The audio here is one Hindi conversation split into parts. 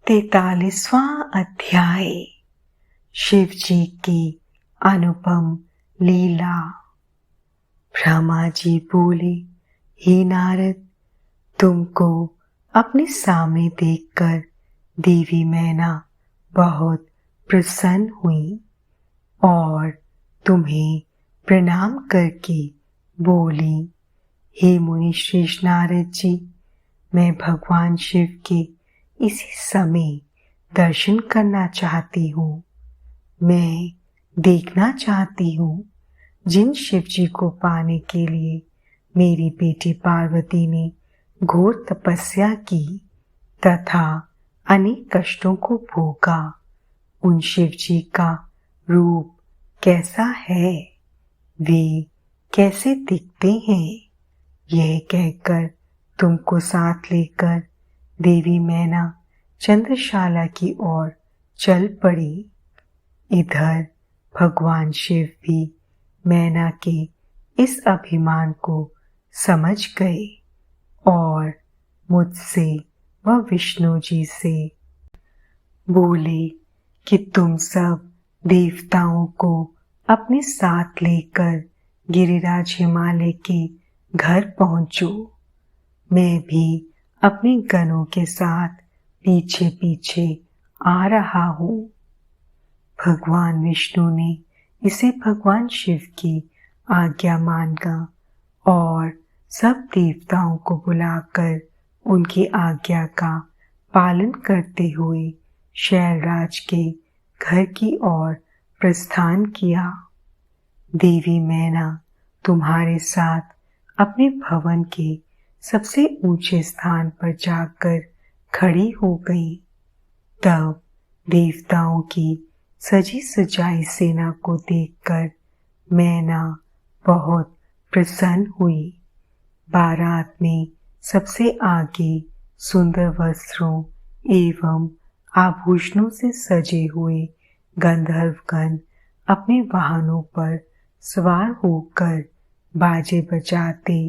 43वां अध्याय। शिव जी की अनुपम लीला। ब्रह्मा जी बोले, हे नारद, तुमको अपने सामने देखकर देवी मैना बहुत प्रसन्न हुई और तुम्हें प्रणाम करके बोली, हे मुनि श्रेष्ठ नारद जी, मैं भगवान शिव के इसी समय दर्शन करना चाहती हूँ। मैं देखना चाहती हूँ जिन शिव जी को पाने के लिए मेरी बेटी पार्वती ने घोर तपस्या की तथा अनेक कष्टों को भोगा, उन शिव जी का रूप कैसा है, वे कैसे दिखते हैं। यह कहकर तुमको साथ लेकर देवी मैना चंद्रशाला की ओर चल पड़ी। इधर भगवान शिव भी मैना के इस अभिमान को समझ गए और मुझसे व विष्णु जी से बोले कि तुम सब देवताओं को अपने साथ लेकर गिरिराज हिमालय के घर पहुंचो। मैं भी अपने गणों के साथ पीछे पीछे आ रहा हूँ। भगवान विष्णु ने इसे भगवान शिव की आज्ञा माना और सब देवताओं को बुलाकर उनकी आज्ञा का पालन करते हुए शैलराज के घर की ओर प्रस्थान किया। देवी मैना तुम्हारे साथ अपने भवन के सबसे ऊंचे स्थान पर जाकर खड़ी हो गई। तब देवताओं की सजी सजाई सेना को देखकर मैना बहुत प्रसन्न हुई। बारात में सबसे आगे सुंदर वस्त्रों एवं आभूषणों से सजे हुए गंधर्वगण अपने वाहनों पर सवार होकर बाजे बजाते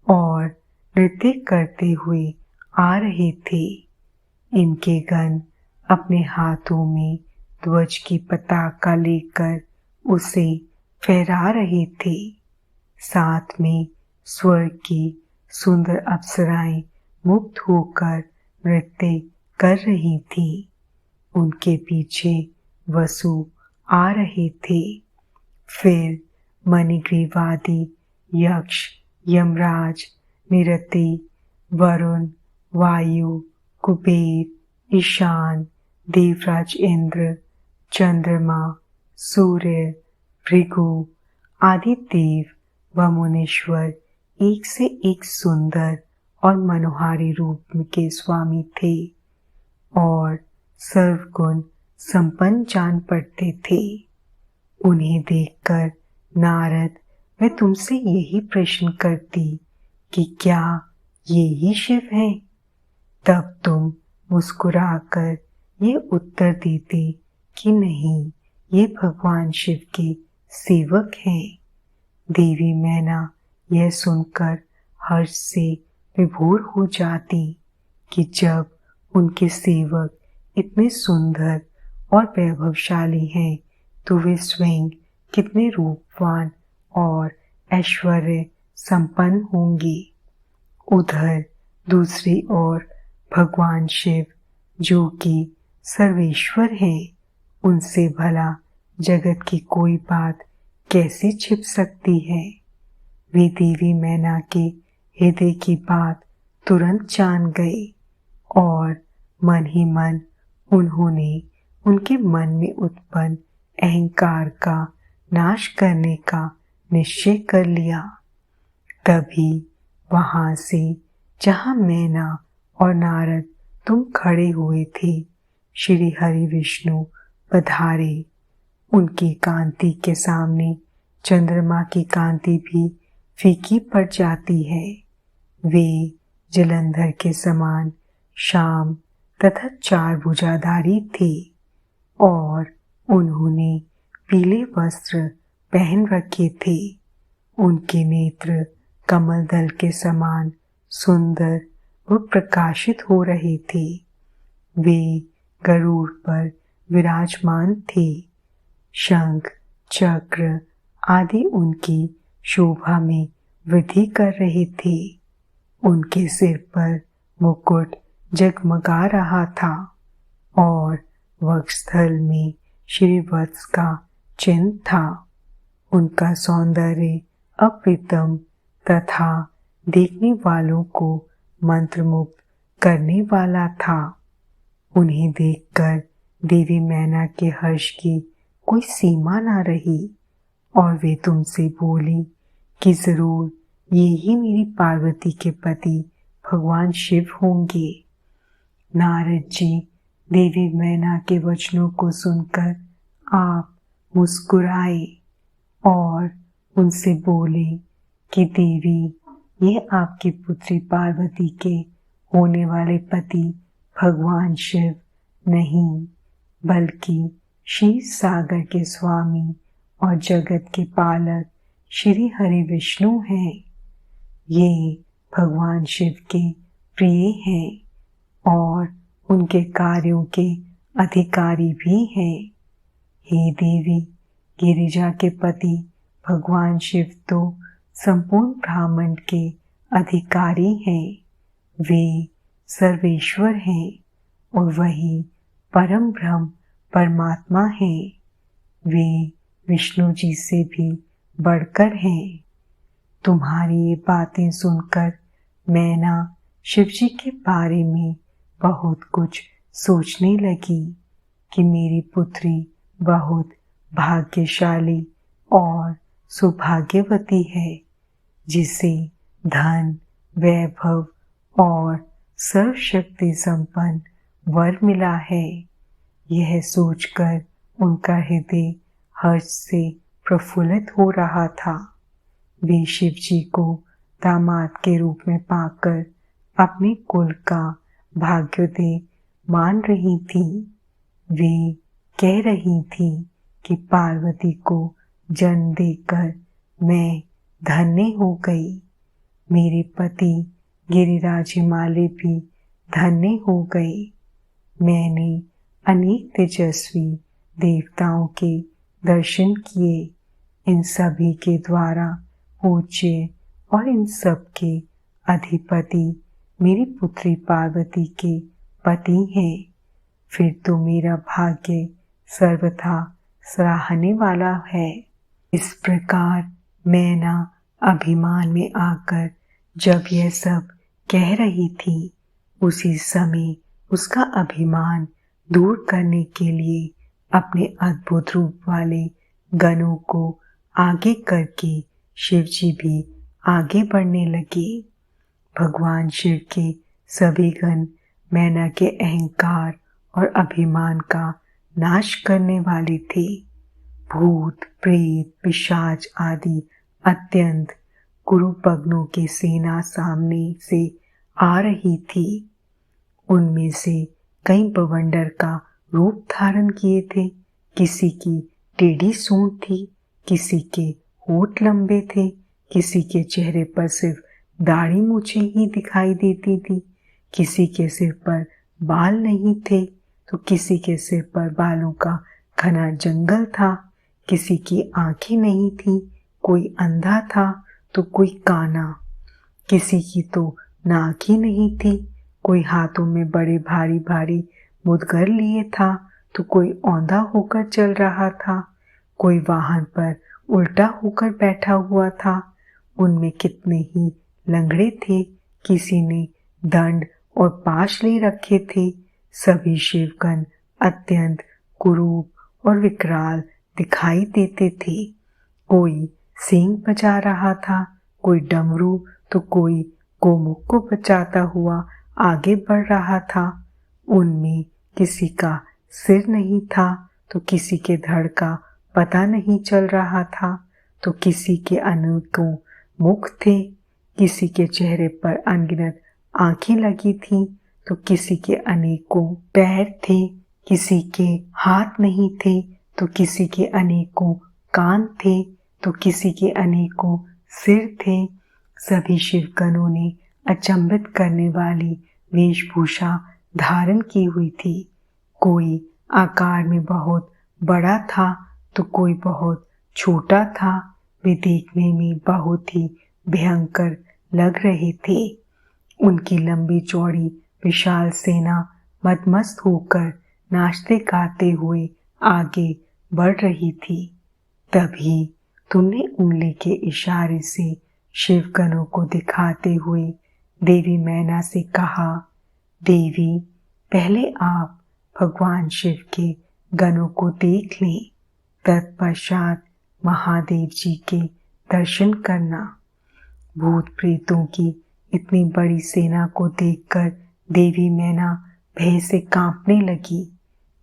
और नृत्य करते हुए आ रहे थे। इनके गण अपने हाथों में ध्वज की पताका लेकर उसे फहरा रहे थे। साथ में स्वर्ग की सुंदर अप्सराएं मुक्त होकर नृत्य कर रही थी। उनके पीछे वसु आ रहे थे। फिर मणिग्रीवादी यक्ष, यमराज, निरति, वरुण, वायु, कुबेर, ईशान, देवराज इंद्र, चंद्रमा, सूर्य, भृगु आदि देव व मुनीश्वर एक से एक सुंदर और मनोहारी रूप के स्वामी थे और सर्वगुण संपन्न जान पड़ते थे। उन्हें देखकर नारद, मैं तुमसे यही प्रश्न करती कि क्या ये ही शिव हैं? तब तुम मुस्कुराकर ये उत्तर देते कि नहीं, ये भगवान शिव के सेवक हैं। देवी मैना यह सुनकर हर्ष से विभोर हो जाती कि जब उनके सेवक इतने सुंदर और वैभवशाली हैं तो वे स्वयं कितने रूपवान और ऐश्वर्य संपन्न होंगे। उधर दूसरी ओर भगवान शिव, जो कि सर्वेश्वर हैं, उनसे भला जगत की कोई बात कैसे छिप सकती है। वे देवी मैना के हृदय की बात तुरंत जान गए और मन ही मन उन्होंने उनके मन में उत्पन्न अहंकार का नाश करने का निश्चय कर लिया। तभी वहां से जहां मैना और नारद तुम खड़े हुए थे, श्री हरि विष्णु पधारे। उनकी कांति के सामने चंद्रमा की कांति भी फीकी पड़ जाती है। वे जलंधर के समान श्याम तथा चार भुजाधारी थे और उन्होंने पीले वस्त्र पहन रखे थे। उनके नेत्र कमल दल के समान सुंदर व प्रकाशित हो रहे थे। वे गरुड़ पर विराजमान थे। शंख चक्र आदि उनकी शोभा में वृद्धि कर रहे थे। उनके सिर पर मुकुट जगमगा रहा था और वक्षस्थल में श्रीवत्स का चिन्ह था। उनका सौंदर्य अप्रतिम तथा देखने वालों को मंत्रमुग्ध करने वाला था। उन्हें देखकर देवी मैना के हर्ष की कोई सीमा न रही और वे तुमसे बोली कि जरूर ये ही मेरी पार्वती के पति भगवान शिव होंगे। नारद जी देवी मैना के वचनों को सुनकर आप मुस्कुराए और उनसे बोले कि देवी, ये आपकी पुत्री पार्वती के होने वाले पति भगवान शिव नहीं बल्कि क्षीर सागर के स्वामी और जगत के पालक श्री हरि विष्णु हैं। ये भगवान शिव के प्रिय हैं और उनके कार्यों के अधिकारी भी हैं। हे देवी, गिरिजा के पति भगवान शिव तो संपूर्ण ब्रह्मांड के अधिकारी हैं। वे सर्वेश्वर हैं और वही परम ब्रह्म परमात्मा हैं। वे विष्णु जी से भी बढ़कर हैं। तुम्हारी ये बातें सुनकर मैना शिव जी के बारे में बहुत कुछ सोचने लगी कि मेरी पुत्री बहुत भाग्यशाली और सौभाग्यवती है, जिसे धन, वैभव और सर्वशक्ति संपन्न वर मिला है। यह सोचकर उनका हृदय हर्ष से प्रफुल्लित हो रहा था। वे शिव जी को दामाद के रूप में पाकर अपने कुल का भाग्योदय मान रही थी। वे कह रही थी कि पार्वती को जन्म देकर मैं धन्य हो गई। मेरे पति गिरिराज हिमालय भी धन्य हो गए। मैंने अनेक तेजस्वी देवताओं के दर्शन किए। इन सभी के द्वारा पूज्य और इन सब के अधिपति मेरी पुत्री पार्वती के पति हैं। फिर तो मेरा भाग्य सर्वथा सराहने वाला है। इस प्रकार मैना अभिमान में आकर जब यह सब कह रही थी, उसी समय उसका अभिमान दूर करने के लिए अपने अद्भुत रूप वाले गणों को आगे करके शिव जी भी आगे बढ़ने लगे। भगवान शिव के सभी गण मैना के अहंकार और अभिमान का नाश करने वाले थे। भूत, प्रेत, पिशाच आदि अत्यंत कुरूपग्नों की सेना सामने से आ रही थी। उनमें से कई बवंडर का रूप धारण किए थे। किसी की टेढ़ी सूंड थी, किसी के होठ लंबे थे, किसी के चेहरे पर सिर्फ दाढ़ी मूछें ही दिखाई देती थी, किसी के सिर पर बाल नहीं थे तो किसी के सिर पर बालों का घना जंगल था, किसी की आंखें नहीं थी, कोई अंधा था तो कोई काना, किसी की तो नाक ही नहीं थी, कोई हाथों में बड़े भारी भारी मुदगर लिए था तो कोई औंधा होकर चल रहा था, कोई वाहन पर उल्टा होकर बैठा हुआ था। उनमें कितने ही लंगड़े थे, किसी ने दंड और पाश ले रखे थे। सभी शिवगण अत्यंत कुरूप और विकराल दिखाई देते थे। कोई सींग बजा रहा था, कोई डमरू तो कोई गोमुख को बचाता हुआ आगे बढ़ रहा था। उनमें किसी का सिर नहीं था तो किसी के धड़ का पता नहीं चल रहा था, तो किसी के अनेकों मुख थे, किसी के चेहरे पर अनगिनत आंखें लगी थीं तो किसी के अनेकों पैर थे, किसी के हाथ नहीं थे तो किसी के अनेकों कान थे तो किसी के अनेकों सिर थे। सभी शिवगणों ने अचंभित करने वाली वेशभूषा धारण की हुई थी। कोई आकार में बहुत बड़ा था तो कोई बहुत छोटा था। वे देखने में बहुत ही भयंकर लग रहे थे। उनकी लंबी चौड़ी विशाल सेना मदमस्त होकर नाचते गाते हुए आगे बढ़ रही थी। तभी तुमने उंगली के इशारे से शिवगणों को दिखाते हुए देवी मैना से कहा, देवी पहले आप भगवान शिव के गणों को देख लें, तत्पश्चात महादेव जी के दर्शन करना। भूत प्रेतों की इतनी बड़ी सेना को देखकर देवी मैना भय से कांपने लगी।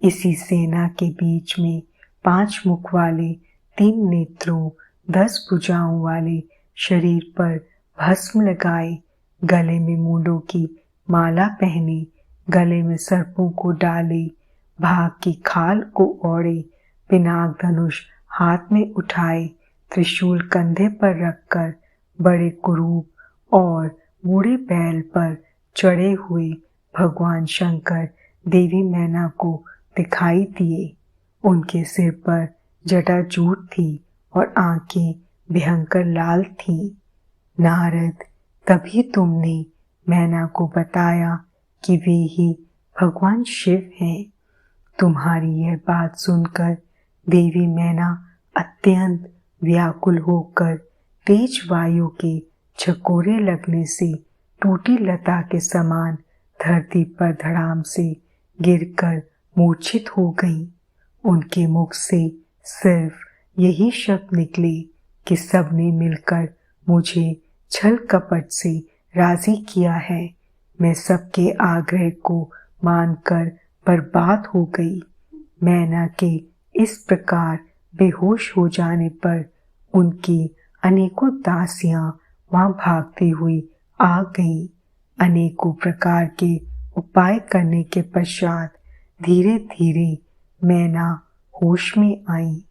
इसी सेना के बीच में 5 मुख वाले, 3 नेत्रों, 10 भुजाओं वाले, शरीर पर भस्म लगाए, गले में मूंडों की माला पहने, गले में सर्पों को डाले, भाग की खाल को ओढ़े, पिनाक धनुष हाथ में उठाए, त्रिशूल कंधे पर रखकर, बड़े कुरूप और बूढ़े बैल पर चढ़े हुए भगवान शंकर देवी मैना को दिखाई दिए। उनके सिर पर जटाजूट थी और आंखें भयंकर लाल थीं। नारद, तभी तुमने मैना को बताया कि वे ही भगवान शिव हैं। तुम्हारी यह बात सुनकर देवी मैना अत्यंत व्याकुल होकर तेज वायु के झकोरे लगने से टूटी लता के समान धरती पर धड़ाम से गिरकर मूर्छित हो गई। उनके मुख से सिर्फ यही शब्द निकले कि सबने मिलकर मुझे छल कपट से राजी किया है। मैं सबके आग्रह को मानकर बर्बाद हो गई। मैना के इस प्रकार बेहोश हो जाने पर उनकी अनेकों दासियां वहां भागती हुई आ गईं। अनेकों प्रकार के उपाय करने के पश्चात धीरे धीरे मैना होश में आई।